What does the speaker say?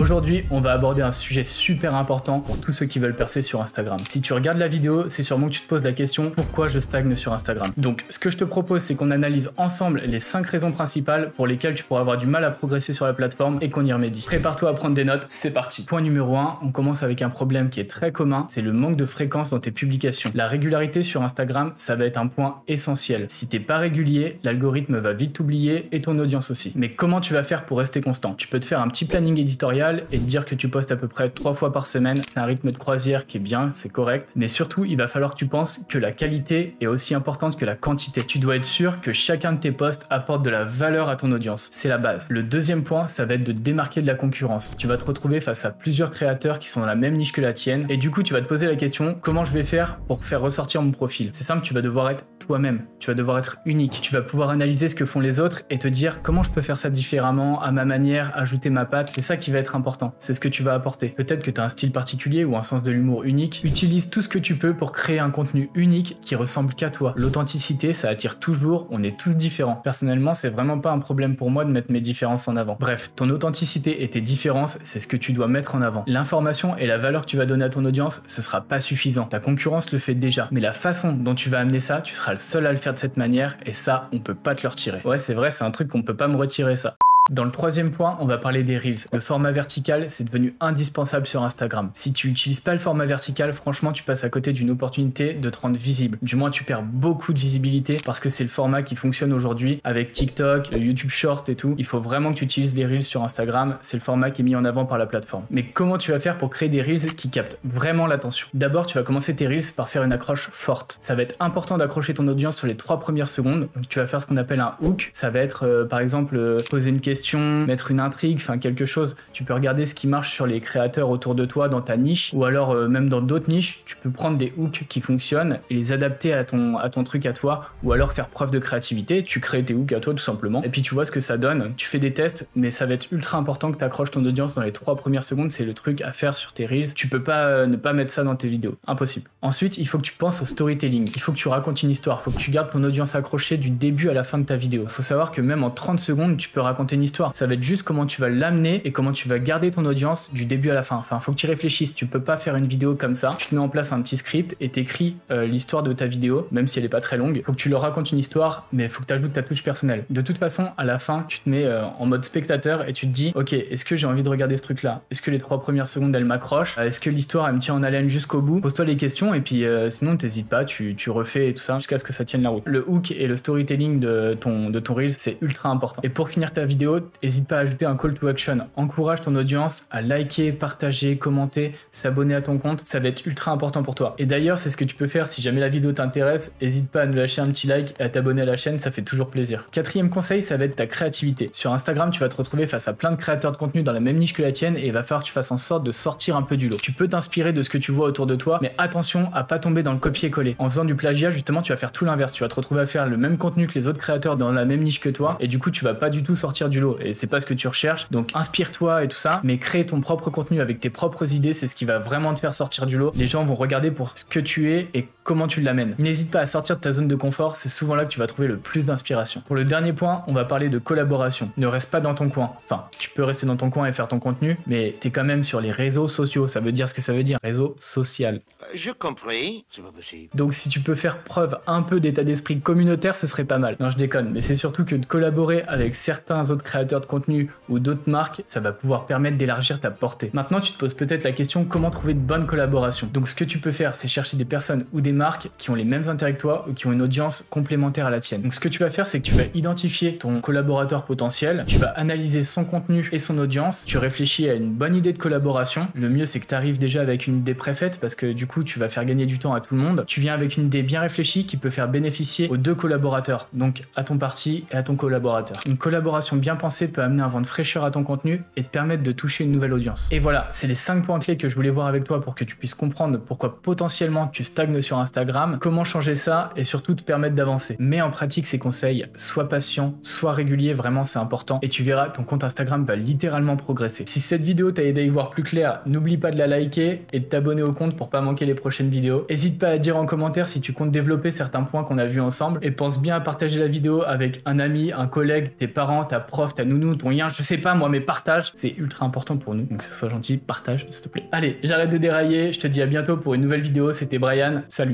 Aujourd'hui, on va aborder un sujet super important pour tous ceux qui veulent percer sur Instagram. Si tu regardes la vidéo, c'est sûrement que tu te poses la question pourquoi je stagne sur Instagram. Donc, ce que je te propose, c'est qu'on analyse ensemble les 5 raisons principales pour lesquelles tu pourras avoir du mal à progresser sur la plateforme et qu'on y remédie. Prépare-toi à prendre des notes, c'est parti. Point numéro 1, on commence avec un problème qui est très commun, c'est le manque de fréquence dans tes publications. La régularité sur Instagram, ça va être un point essentiel. Si t'es pas régulier, l'algorithme va vite t'oublier et ton audience aussi. Mais comment tu vas faire pour rester constant? Tu peux te faire un petit planning éditorial et te dire que tu postes à peu près 3 fois par semaine. C'est un rythme de croisière qui est bien, c'est correct. Mais surtout, il va falloir que tu penses que la qualité est aussi importante que la quantité. Tu dois être sûr que chacun de tes posts apporte de la valeur à ton audience. C'est la base. Le deuxième point, ça va être de te démarquer de la concurrence. Tu vas te retrouver face à plusieurs créateurs qui sont dans la même niche que la tienne. Et du coup, tu vas te poser la question, comment je vais faire pour faire ressortir mon profil? C'est simple, tu vas devoir être toi-même. Tu vas devoir être unique. Tu vas pouvoir analyser ce que font les autres et te dire comment je peux faire ça différemment, à ma manière, ajouter ma patte. C'est ça qui va être important, c'est ce que tu vas apporter. Peut-être que tu as un style particulier ou un sens de l'humour unique. Utilise tout ce que tu peux pour créer un contenu unique qui ressemble qu'à toi. L'authenticité, ça attire toujours, on est tous différents. Personnellement, c'est vraiment pas un problème pour moi de mettre mes différences en avant. Bref, ton authenticité et tes différences, c'est ce que tu dois mettre en avant. L'information et la valeur que tu vas donner à ton audience, ce sera pas suffisant. Ta concurrence le fait déjà. Mais la façon dont tu vas amener ça, tu seras le seul à le faire de cette manière et ça, on peut pas te le retirer. Ouais, c'est vrai, c'est un truc qu'on peut pas me retirer ça. Dans le troisième point, on va parler des Reels. Le format vertical, c'est devenu indispensable sur Instagram. Si tu n'utilises pas le format vertical, franchement, tu passes à côté d'une opportunité de te rendre visible. Du moins, tu perds beaucoup de visibilité parce que c'est le format qui fonctionne aujourd'hui avec TikTok, YouTube Short et tout. Il faut vraiment que tu utilises les Reels sur Instagram. C'est le format qui est mis en avant par la plateforme. Mais comment tu vas faire pour créer des Reels qui captent vraiment l'attention? D'abord, tu vas commencer tes Reels par faire une accroche forte. Ça va être important d'accrocher ton audience sur les 3 premières secondes. Donc, tu vas faire ce qu'on appelle un hook. Ça va être, par exemple, poser une question, mettre une intrigue, enfin quelque chose. Tu peux regarder ce qui marche sur les créateurs autour de toi dans ta niche ou alors même dans d'autres niches. Tu peux prendre des hooks qui fonctionnent et les adapter à ton truc à toi ou alors faire preuve de créativité. Tu crées tes hooks à toi tout simplement et puis tu vois ce que ça donne. Tu fais des tests mais ça va être ultra important que tu accroches ton audience dans les 3 premières secondes. C'est le truc à faire sur tes Reels. Tu peux pas ne pas mettre ça dans tes vidéos. Impossible. Ensuite, il faut que tu penses au storytelling. Il faut que tu racontes une histoire. Il faut que tu gardes ton audience accrochée du début à la fin de ta vidéo. Il faut savoir que même en 30 secondes, tu peux raconter une histoire. Ça va être juste comment tu vas l'amener et comment tu vas garder ton audience du début à la fin. Enfin, faut que tu réfléchisses. Tu peux pas faire une vidéo comme ça. Tu te mets en place un petit script et t'écris l'histoire de ta vidéo, même si elle est pas très longue. Faut que tu leur racontes une histoire, mais faut que tu ajoutes ta touche personnelle. De toute façon, à la fin, tu te mets en mode spectateur et tu te dis, ok, est-ce que j'ai envie de regarder ce truc-là? Est-ce que les 3 premières secondes elles m'accrochent? Est-ce que l'histoire elle me tient en haleine jusqu'au bout? Pose-toi les questions et puis sinon t'hésites pas, tu refais et tout ça jusqu'à ce que ça tienne la route. Le hook et le storytelling de ton Reels, c'est ultra important. Et pour finir ta vidéo, n'hésite pas à ajouter un call to action. Encourage ton audience à liker, partager, commenter, s'abonner à ton compte. Ça va être ultra important pour toi. Et d'ailleurs, c'est ce que tu peux faire si jamais la vidéo t'intéresse. N'hésite pas à nous lâcher un petit like et à t'abonner à la chaîne, ça fait toujours plaisir. 4e conseil, ça va être ta créativité. Sur Instagram, tu vas te retrouver face à plein de créateurs de contenu dans la même niche que la tienne et il va falloir que tu fasses en sorte de sortir un peu du lot. Tu peux t'inspirer de ce que tu vois autour de toi, mais attention à pas tomber dans le copier-coller. En faisant du plagiat, justement, tu vas faire tout l'inverse. Tu vas te retrouver à faire le même contenu que les autres créateurs dans la même niche que toi et du coup, tu vas pas du tout sortir du lot et c'est pas ce que tu recherches. Donc inspire-toi et tout ça, mais crée ton propre contenu avec tes propres idées, c'est ce qui va vraiment te faire sortir du lot. Les gens vont regarder pour ce que tu es et comment tu l'amènes. N'hésite pas à sortir de ta zone de confort, c'est souvent là que tu vas trouver le plus d'inspiration. Pour le dernier point, on va parler de collaboration. Ne reste pas dans ton coin. Enfin, tu peux rester dans ton coin et faire ton contenu, mais t'es quand même sur les réseaux sociaux. Ça veut dire ce que ça veut dire, réseau social. Je compris, c'est pas possible. Donc si tu peux faire preuve un peu d'état d'esprit communautaire, ce serait pas mal. Non, je déconne, mais c'est surtout que de collaborer avec certains autres créateurs de contenu ou d'autres marques, ça va pouvoir permettre d'élargir ta portée. Maintenant, tu te poses peut-être la question comment trouver de bonnes collaborations. Donc ce que tu peux faire, c'est chercher des personnes ou des marques qui ont les mêmes intérêts que toi ou qui ont une audience complémentaire à la tienne. Donc ce que tu vas faire, c'est que tu vas identifier ton collaborateur potentiel, tu vas analyser son contenu et son audience, tu réfléchis à une bonne idée de collaboration. Le mieux, c'est que tu arrives déjà avec une idée préfaite parce que du coup, tu vas faire gagner du temps à tout le monde. Tu viens avec une idée bien réfléchie qui peut faire bénéficier aux 2 collaborateurs, donc à ton parti et à ton collaborateur. Une collaboration bien pensée peut amener un vent de fraîcheur à ton contenu et te permettre de toucher une nouvelle audience. Et voilà, c'est les 5 points clés que je voulais voir avec toi pour que tu puisses comprendre pourquoi potentiellement tu stagnes sur Instagram, comment changer ça et surtout te permettre d'avancer. Mets en pratique ces conseils, sois patient, sois régulier, vraiment c'est important et tu verras ton compte Instagram va littéralement progresser. Si cette vidéo t'a aidé à y voir plus clair, n'oublie pas de la liker et de t'abonner au compte pour pas manquer les prochaines vidéos. N'hésite pas à dire en commentaire si tu comptes développer certains points qu'on a vus ensemble et pense bien à partager la vidéo avec un ami, un collègue, tes parents, ta prof, ta nounou, ton lien, je sais pas moi, mais partage, c'est ultra important pour nous. Donc que ce soit gentil, partage s'il te plaît. Allez, j'arrête de dérailler, je te dis à bientôt pour une nouvelle vidéo, c'était Brian, salut.